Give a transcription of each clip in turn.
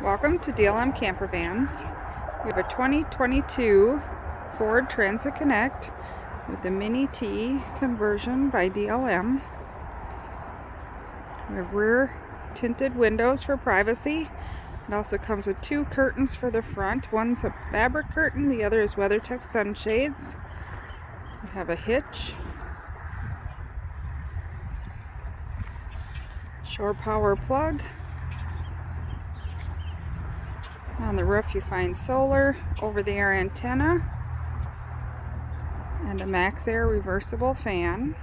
Welcome to DLM Campervans. We have a 2022 Ford Transit Connect with the Mini T conversion by DLM. We have rear tinted windows for privacy. It also comes with two curtains for the front. One's a fabric curtain, the other is WeatherTech sunshades. We have a hitch, shore power plug. On the roof you find solar, over-the-air antenna, and a MaxxAir reversible fan.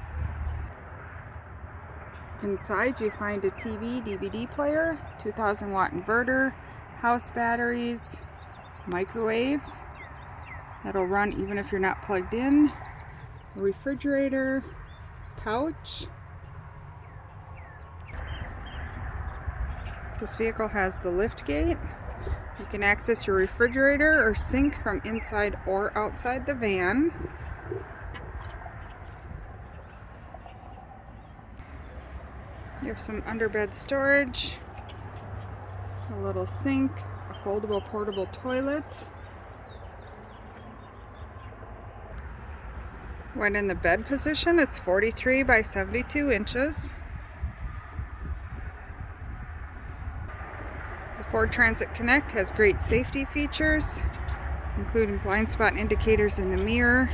Inside you find a TV, DVD player, 2000 watt inverter, house batteries, microwave that'll run even if you're not plugged in, a refrigerator, couch. This vehicle has the lift gate. You can access your refrigerator or sink from inside or outside the van. You have some underbed storage, a little sink, a foldable portable toilet. When in the bed position, it's 43 by 72 inches. The Ford Transit Connect has great safety features, including blind spot indicators in the mirror,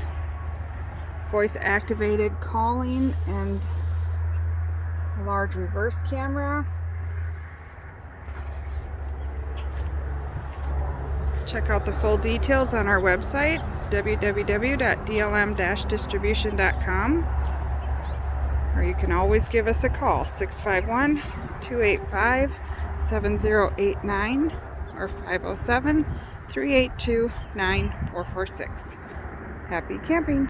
voice activated calling, and a large reverse camera. Check out the full details on our website, www.dlm-distribution.com, or you can always give us a call, 651-285-7089 or 507-382-9446. Happy camping!